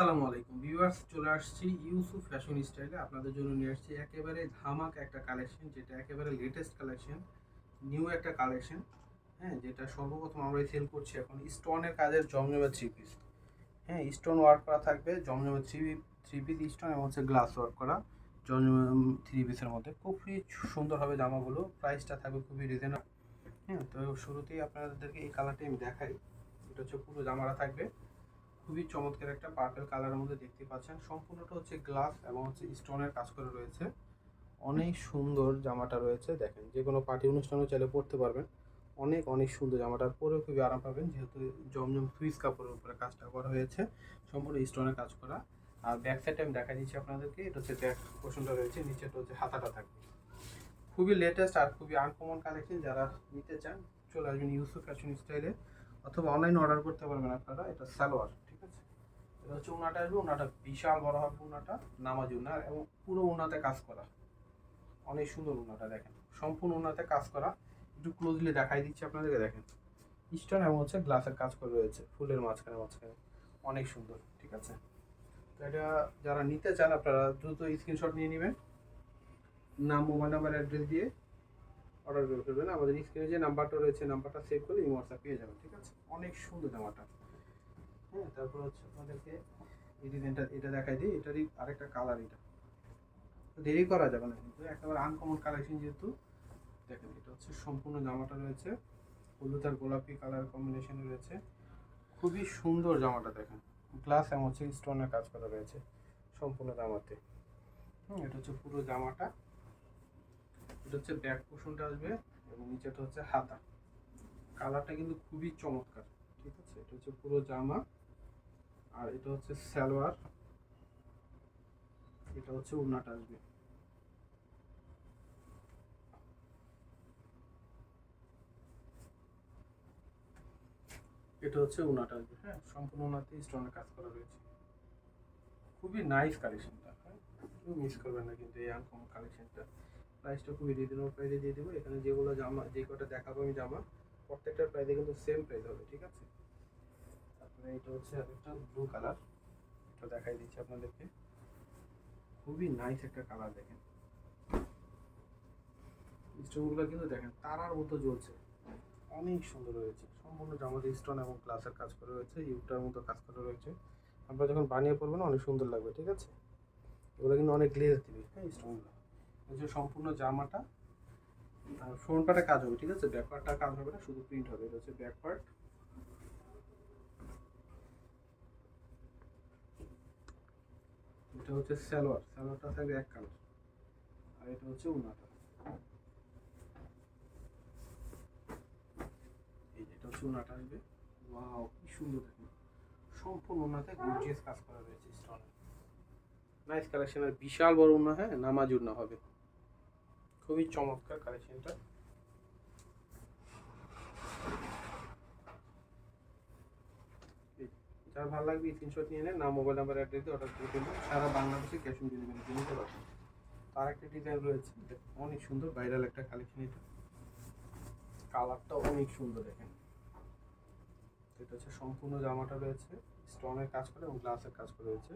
আসসালামু আলাইকুম ভিউয়ার্স, চলে আসছি ইউসুফ ফ্যাশন স্টাইলে। আপনাদের জন্য নিয়ে আসছি একেবারে ধামাক একটা কালেকশন, যেটা একেবারে লেটেস্ট কালেকশন, নিউ একটা কালেকশন। হ্যাঁ, যেটা সর্বপ্রথম আমরা সেল করছি এখন স্টোনের কাজের জমজমা থ্রি পিস। হ্যাঁ, স্টোন ওয়ার্ক করা থাকবে জমজমা থ্রি পিস স্টোন এবং হচ্ছে গ্লাস ওয়ার্ক করা জমজমা থ্রি পিসের মধ্যে। খুবই সুন্দর হবে জামাগুলো, প্রাইসটা থাকবে খুবই রিজনেবল। হ্যাঁ, তো শুরুতেই আপনাদেরকে এই কালারটি আমি দেখাই। এটা হচ্ছে পুরো জামাটা থাকবে খুবই চমৎকার একটা পার্পল কালারের মধ্যে, দেখতে পাচ্ছেন সম্পূর্ণটা হচ্ছে গ্লাস এবং হচ্ছে স্টোনের কাজ করে রয়েছে। অনেক সুন্দর জামাটা রয়েছে, দেখেন যে কোনো পার্টি অনুষ্ঠানেও চাইলে পরতে পারবেন। অনেক অনেক সুন্দর জামাটা, পরে খুবই আরাম পাবেন, যেহেতু জমজম সুইস কাপড়ের উপরে কাজটা করা হয়েছে, সম্পূর্ণ স্টোনের কাজ করা। আর ব্যাক সাইডে আমি দেখা দিচ্ছি আপনাদেরকে, এটা হচ্ছে ব্যাক পোর্শনটা রয়েছে, নিচেটা হচ্ছে হাতাটা থাকবে। খুবই লেটেস্ট আর খুবই আনকমন কালেকশন। যারা নিতে চান চলে আসবেন ইউসুফ ফ্যাশন স্টাইলে, অথবা অনলাইনে অর্ডার করতে পারবেন আপনারা। এটা সালোয়ার, ঠিক আছে। এটা হচ্ছে উনাটা আসবে, উনাটা বিশাল বড় হবে, উনাটা নামাজি উনা এবং পুরো উনাতে কাজ করা। অনেক সুন্দর উনাটা, দেখেন সম্পূর্ণ উনাতে কাজ করা। একটু ক্লোজলি দেখাই দিচ্ছি আপনাদেরকে, দেখেন স্টোন এবং হচ্ছে গ্লাসের কাজ করে রয়েছে ফুলের মাঝখানে মাঝখানে, অনেক সুন্দর, ঠিক আছে। তো এটা যারা নিতে চান আপনারা দ্রুত স্ক্রিনশট নিয়ে নেবেন, নাম, মোবাইল নাম্বার, অ্যাড্রেস দিয়ে অর্ডার করে ফেলবেন। আমাদের স্ক্রিনে যে নাম্বারটা রয়েছে, নাম্বারটা সেভ করলে এই হোয়াটসঅ্যাপ পেয়ে যাবেন, ঠিক আছে। অনেক সুন্দর জামাটা। হ্যাঁ, তারপর হচ্ছে আপনাদেরকে এই ডিজাইনটা এটা দেখাই দিই, এটারই আরেকটা কালার। এটা দেরি করা যাবে না, কিন্তু একেবারে আনকমন কালেকশন যেহেতু। দেখেন এটা হচ্ছে সম্পূর্ণ জামাটা রয়েছে হলুদ আর গোলাপি কালার কম্বিনেশনে রয়েছে। খুবই সুন্দর জামাটা, দেখেন গ্লাস এবং হচ্ছে স্টোনের কাজ করা রয়েছে সম্পূর্ণ জামাতে। এটা হচ্ছে পুরো জামাটা। এটা হচ্ছে ব্যাক পোর্শনটা আসবে এবং নিচেটা হচ্ছে হাতা। কালারটা কিন্তু খুবই চমৎকার, ঠিক আছে। এটা হচ্ছে পুরো জামা, আর এটা হচ্ছে সালোয়ার, এটা হচ্ছে ওড়নাটা আসবে। এটা হচ্ছে ওড়নাটা আসবে। হ্যাঁ, সম্পূর্ণ ওড়নাতে স্টোনের কাজ করা রয়েছে। খুবই নাইস কালেকশনটা, হ্যাঁ, কেউ মিস করবেন না কিন্তু এই আনকমন কালেকশনটা। প্রাইসটা খুবই রিজনেবল প্রাইসে দিয়ে দেবো। এখানে যেগুলো জামা, যে কটা দেখাবো আমি জামা, প্রত্যেকটার প্রাইসে কিন্তু সেম প্রাইস হবে, ঠিক আছে। তারপরে এটা হচ্ছে আরেকটা ব্লু কালার, এটা দেখাই দিচ্ছি আপনাদেরকে। খুবই নাইস একটা কালার, দেখেন স্টোনগুলো কিন্তু দেখেন তারার মতো জ্বলছে, অনেক সুন্দর রয়েছে। সম্পূর্ণ জামাতে স্টোন এবং গ্লাসের কাজ করা রয়েছে, ইউটার মতো কাজ করা রয়েছে। আপনারা যখন বানিয়ে পড়বেন অনেক সুন্দর লাগবে, ঠিক আছে। এগুলো কিন্তু অনেক গ্লেজ দিবে, হ্যাঁ, স্টোনগুলো। এই যে সম্পূর্ণ জামাটা আর ফ্রন্ট পার্টে কাজ হবে, ঠিক আছে। ব্যাক পার্টটা কাজ হবে না, শুধু প্রিন্ট হবে। এটা হচ্ছে ব্যাক পার্ট, এটা হচ্ছে সালোয়ার, সালোয়ারটা থাকবে এক কালার, আর এটা হচ্ছে উন্নাটা। এই যে এটা হচ্ছে উন্নাটা আসবে। ওয়াও, কি সুন্দর, দেখুন সম্পূর্ণ উন্নাতে গর্জিয়াস কাজ করা রয়েছে স্টোনে। নাইস কালেকশন, আর বিশাল বড় উন্না, হ্যাঁ, নামাজ উন্না হবে। খুবই চমৎকার কালেকশনটা। যার ভালো লাগবে স্ক্রিনশট নিয়ে নেন, নাম, মোবাইল নাম্বার, অ্যাড্রেস দিয়ে অর্ডার করে দেবেন। সারা বাংলাদেশে ক্যাশ অন ডেলিভারি নিতে পারবেন। তার একটা ডিজাইন রয়েছে, অনেক সুন্দর ভাইরাল একটা কালেকশন। এটা কালারটা অনেক সুন্দর, দেখেন। এটা হচ্ছে সম্পূর্ণ জামাটা রয়েছে স্টোনের কাজ করে এবং গ্লাসের কাজ করে রয়েছে,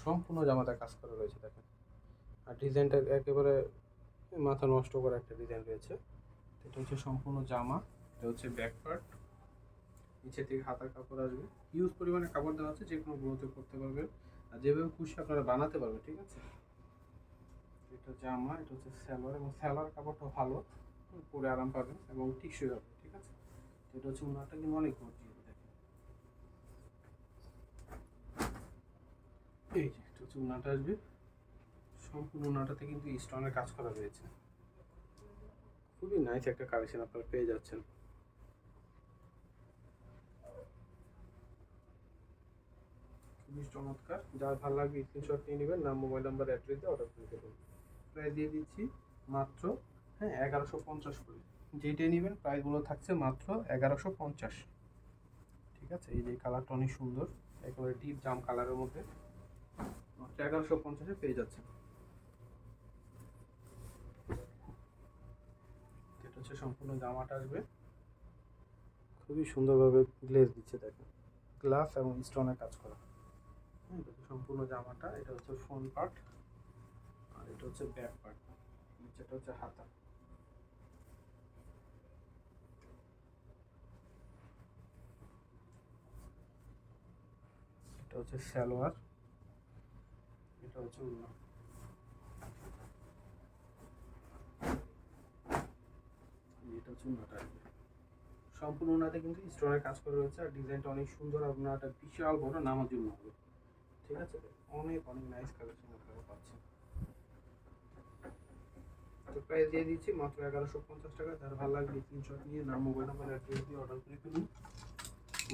সম্পূর্ণ জামাটা কাজ করা রয়েছে, দেখেন। আর ডিজাইনটা একেবারে মাথা নষ্ট করা একটা ডিজাইন রয়েছে। এটা হচ্ছে সম্পূর্ণ জামা, এটা হচ্ছে ব্যাক পার্ট, নিচে থেকে হাতার কাপড় আসবে। হিউজ পরিমাণে কাপড় দেওয়া আছে, যে কোনো গ্রোথে করতে পারবেন আর যেভাবে খুশি আপনারা বানাতে পারবেন, ঠিক আছে। এটা জামা, এটা হচ্ছে সালোয়ার, এবং সালোয়ার কাপড়টা ভালো, পরে আরাম পাবেন এবং টিকসই হবে, ঠিক আছে। এটা হচ্ছে ওনাটা কিন্তু অনেক গর্জিয়াস, দেখেন। এই যে এটা হচ্ছে ওনাটা আসবে, সম্পূর্ণ ওনাটাতে কিন্তু স্টোনের কাজ করা রয়েছে। খুবই নাইস একটা কালেকশন আপনারা পেয়ে যাচ্ছেন। খুবই চমৎকার, যার ভালো লাগবে স্ক্রিনশট নিয়ে নেবেন, নাম, মোবাইল নাম্বার, অ্যাড্রেস দিয়ে অর্ডার করে দেবেন। প্রাইস দিয়ে দিচ্ছি মাত্র, হ্যাঁ, 1150 করে। যেটাই নেবেন প্রাইসগুলো থাকছে মাত্র 1150, ঠিক আছে। এই যে কালারটা অনেক সুন্দর, একেবারে ডিপ জাম কালারের মধ্যে, মাত্র 1150-এ পেয়ে যাচ্ছেন। এটা হচ্ছে সম্পূর্ণ জামাটা আসবে, খুবই সুন্দরভাবে গ্লেজ দিচ্ছে, দেখেন গ্লাস এবং স্টোনের কাজ করা। সম্পূর্ণ জামাটা। এটা হচ্ছে ফ্রন্ট পার্ট আর এটা হচ্ছে ব্যাক পার্ট, নিচেটা হচ্ছে হাতা। এটা হচ্ছে সালোয়ার, এটা হচ্ছে ওড়না। এটা হচ্ছে ওড়নাটা আর কি। সম্পূর্ণ ওড়নাতে কিন্তু স্টোনের কাজ করা রয়েছে আর ডিজাইনটা অনেক সুন্দর। আর ওড়নাটা বিশাল বড়, নামার জন্য হবে। ঠিক আছে, অনেক অনেক নাইস কালেকশন আপনারা পাচ্ছেন। তো প্রাইস দিয়ে দিচ্ছি মাত্র 1150 টাকা। যার ভালো লাগবে স্ক্রিনশট নিয়ে নাম, মোবাইল নাম্বার, অ্যাড্রেস দিয়ে অর্ডার করে ফেলুন।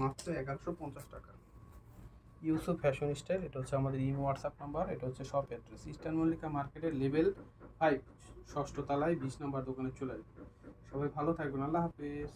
মাত্র 1150 টাকা। ইউসুফ ফ্যাশন স্টাইল, এটা হচ্ছে আমাদের ইমো হোয়াটসঅ্যাপ নাম্বার, এটা হচ্ছে শপ অ্যাড্রেস ইস্টার্ন মল্লিকা মার্কেটের লেভেল 5, 6ষ্ঠ তলায় 20 নম্বর দোকানে চলে আসবে। সবাই ভালো থাকবেন, আল্লাহ হাফেজ।